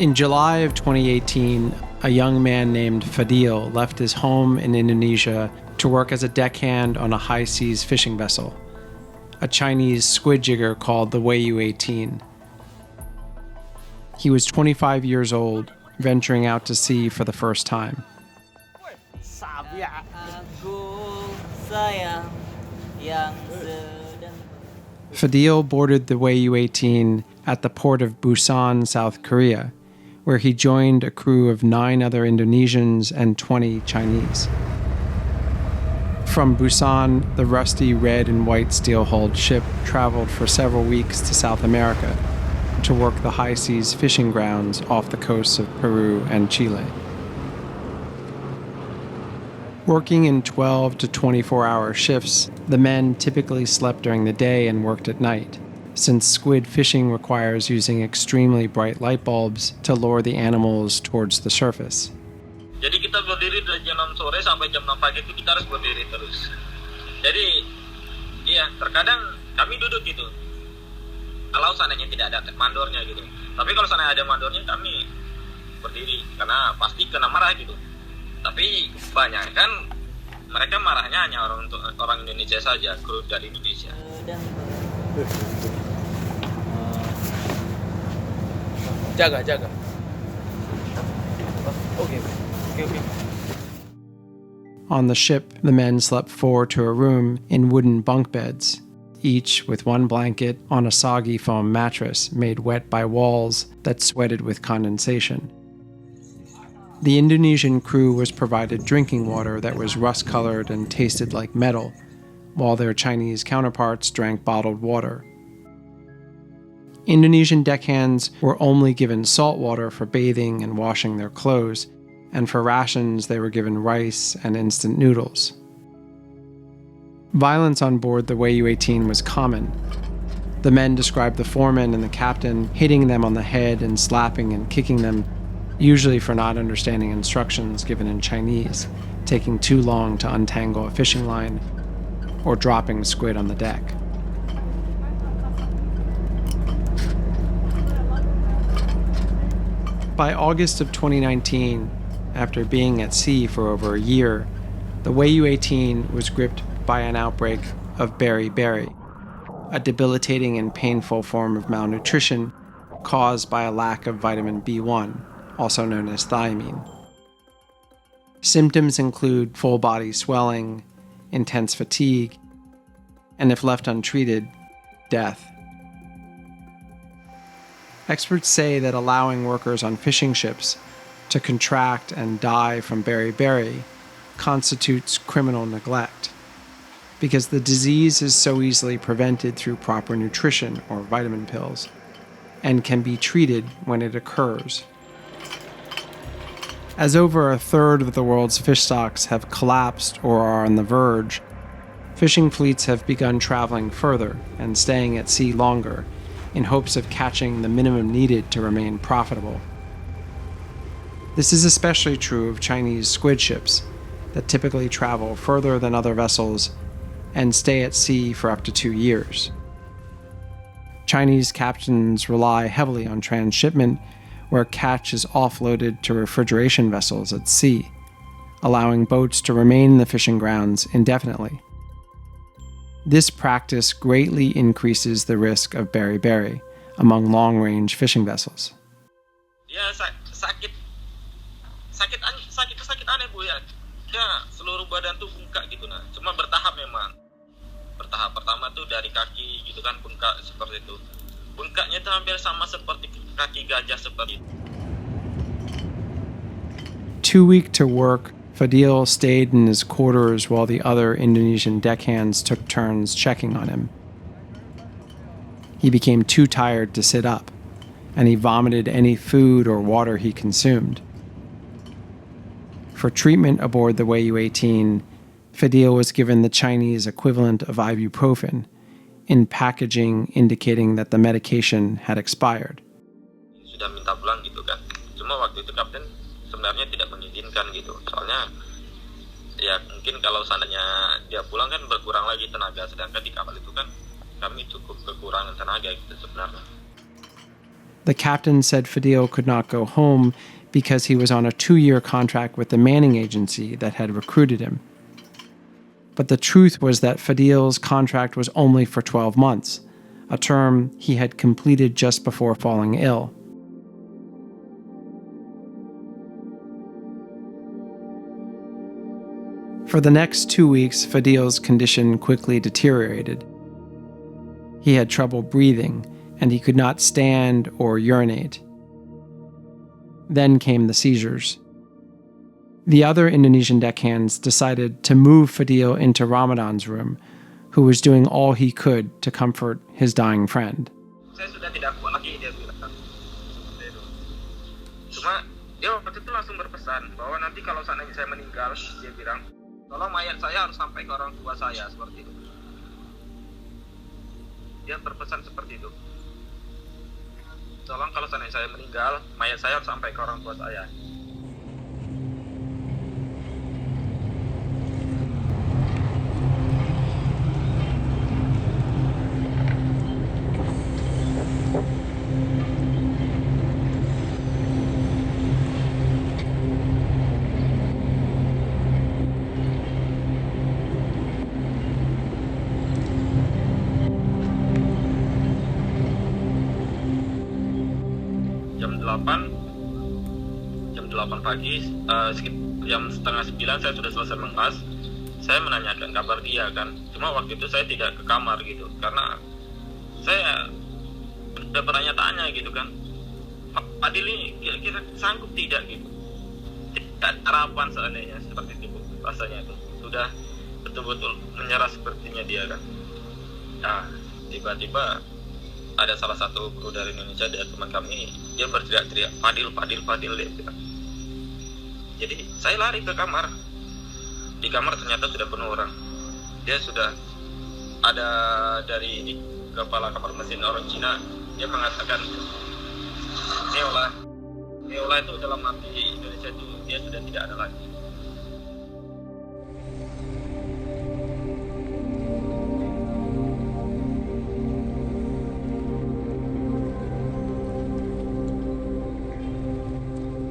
In July of 2018, a young man named Fadil left his home in Indonesia to work as a deckhand on a high-seas fishing vessel, a Chinese squid jigger called the Weiyu-18. He was 25 years old, venturing out to sea for the first time. Fadil boarded the Weiyu-18 at the port of Busan, South Korea, where he joined a crew of 9 other Indonesians and 20 Chinese. From Busan, the rusty red and white steel-hulled ship traveled for several weeks to South America to work the high seas fishing grounds off the coasts of Peru and Chile. Working in 12 to 24-hour shifts, the men typically slept during the day and worked at night, since squid fishing requires using extremely bright light bulbs to lure the animals towards the surface. Jadi kita berdiri dari jam 6 sore sampai jam 6 pagi itu kita harus berdiri terus. Jadi, iya, terkadang kami duduk gitu. Kalau seandainya tidak ada mandornya gitu. Tapi kalau seandainya ada mandornya kami berdiri karena pasti kena marah gitu. Tapi banyak kan mereka marahnya hanya orang Indonesia saja, kru dari Indonesia. Jaga. Okay. On the ship, the men slept 4 to a room in wooden bunk beds, each with one blanket on a soggy foam mattress made wet by walls that sweated with condensation. The Indonesian crew was provided drinking water that was rust-colored and tasted like metal, while their Chinese counterparts drank bottled water. Indonesian deckhands were only given salt water for bathing and washing their clothes, and for rations they were given rice and instant noodles. Violence on board the Weiyu-18 was common. The men described the foreman and the captain hitting them on the head and slapping and kicking them, usually for not understanding instructions given in Chinese, taking too long to untangle a fishing line, or dropping squid on the deck. By August of 2019, after being at sea for over a year, the Weiyu-18 was gripped by an outbreak of beriberi, a debilitating and painful form of malnutrition caused by a lack of vitamin B1, also known as thiamine. Symptoms include full body swelling, intense fatigue, and if left untreated, death. Experts say that allowing workers on fishing ships to contract and die from beriberi constitutes criminal neglect, because the disease is so easily prevented through proper nutrition or vitamin pills, and can be treated when it occurs. As over a third of the world's fish stocks have collapsed or are on the verge, fishing fleets have begun traveling further and staying at sea longer in hopes of catching the minimum needed to remain profitable. This is especially true of Chinese squid ships that typically travel further than other vessels and stay at sea for up to 2 years. Chinese captains rely heavily on transshipment, where catch is offloaded to refrigeration vessels at sea, allowing boats to remain in the fishing grounds indefinitely. This practice greatly increases the risk of beriberi among long-range fishing vessels. Ya sakit aneh Bu ya. Ya seluruh badan tuh bengkak gitu nah. Cuma bertahap memang. Bertahap pertama tuh dari kaki gitu kan bengkak seperti itu. Bengkaknya tuh hampir sama seperti kaki gajah seperti itu. Too weak to work, Fadil stayed in his quarters while the other Indonesian deckhands took turns checking on him. He became too tired to sit up, and he vomited any food or water he consumed. For treatment aboard the Weiyu-18, Fadil was given the Chinese equivalent of ibuprofen, in packaging indicating that the medication had expired. Sudah minta pulang gitu kan. Cuma waktu itu kapten sebenarnya tidak mengizinkan gitu. Soalnya ya mungkin kalau seandainya dia pulang kan berkurang lagi tenaga, sedangkan di kapal itu kan kami cukup kekurangan tenaga gitu sebenarnya. The captain said Fadil could not go home because he was on a 2-year contract with the Manning agency that had recruited him. But the truth was that Fadil's contract was only for 12 months, a term he had completed just before falling ill. For the next 2 weeks, Fadil's condition quickly deteriorated. He had trouble breathing, and he could not stand or urinate. Then came the seizures. The other Indonesian deckhands decided to move Fadil into Ramadan's room, who was doing all he could to comfort his dying friend. Saya sudah tidak kuat lagi, dia bilang. Cuma dia waktu itu langsung berpesan bahwa nanti kalau seandainya saya meninggal, dia bilang, tolong mayat saya harus sampai ke orang tua saya, seperti itu. Dia berpesan seperti itu. Tolong kalau seandainya saya meninggal, mayat saya harus sampai ke orang tua saya. Jam 8 pagi, sekitar jam setengah 9 saya sudah selesai mengas. Saya menanyakan kabar dia kan. Cuma waktu itu saya tidak ke kamar gitu, karena saya udah bertanya-tanya gitu kan. Pak Fadil ini kira-kira sanggup tidak gitu. Tidak harapan seandainya seperti itu rasanya itu. Sudah betul-betul menyerah sepertinya dia kan. Nah, tiba-tiba ada salah satu kru dari Indonesia, dari teman kami, dia berteriak-teriak, Fadil, dia bilang. Jadi saya lari ke kamar. Di kamar ternyata sudah penuh orang. Dia sudah ada dari ini, kepala kapal mesin orang Cina. Dia mengatakan, Neola itu dalam arti Indonesia itu dia sudah tidak ada lagi.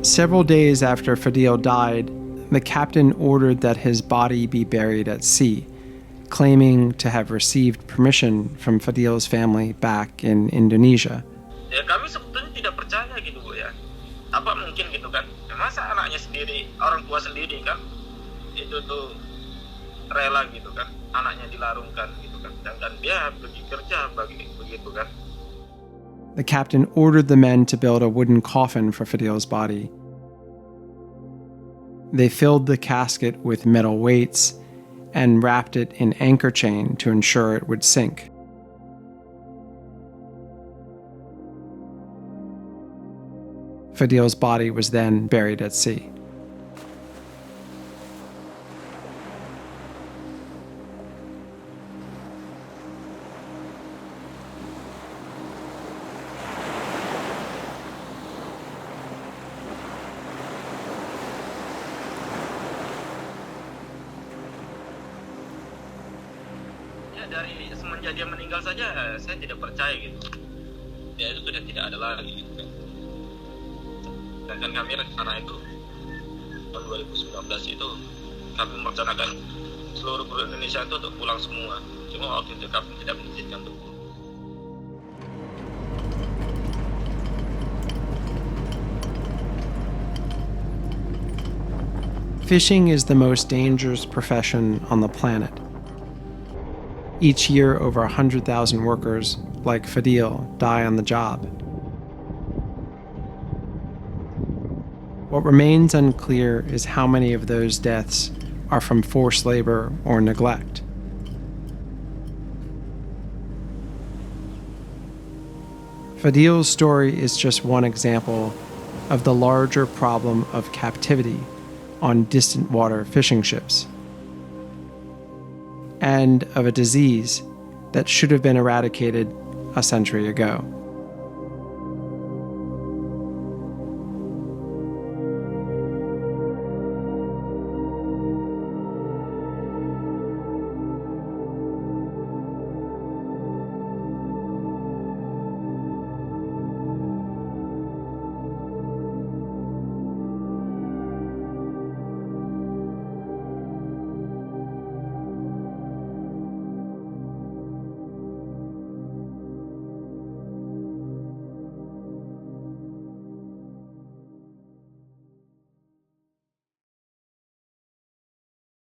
Several days after Fadil died, the captain ordered that his body be buried at sea, claiming to have received permission from Fadil's family back in Indonesia. Ya kami sebetulnya tidak percaya gitu Bu ya. Apa mungkin gitu kan? Masa anaknya sendiri, orang tua sendiri kan, itu tuh rela gitu kan, anaknya dilarungkan gitu kan, dan dia pergi kerja begitu kan. The captain ordered the men to build a wooden coffin for Fadil's body. They filled the casket with metal weights and wrapped it in anchor chain to ensure it would sink. Fadil's body was then buried at sea. Dari semenjak dia meninggal saja saya tidak percaya gitu. Dia itu sudah tidak ada lagi gitu kan. Dan kami rencana itu tahun 2019 itu kami merencanakan seluruh kru Indonesia itu untuk pulang semua. Cuma waktu itu kami tidak mengizinkan untuk pulang. Fishing is the most dangerous profession on the planet. Each year, over 100,000 workers, like Fadil, die on the job. What remains unclear is how many of those deaths are from forced labor or neglect. Fadil's story is just one example of the larger problem of captivity on distant water fishing ships, and of a disease that should have been eradicated a century ago.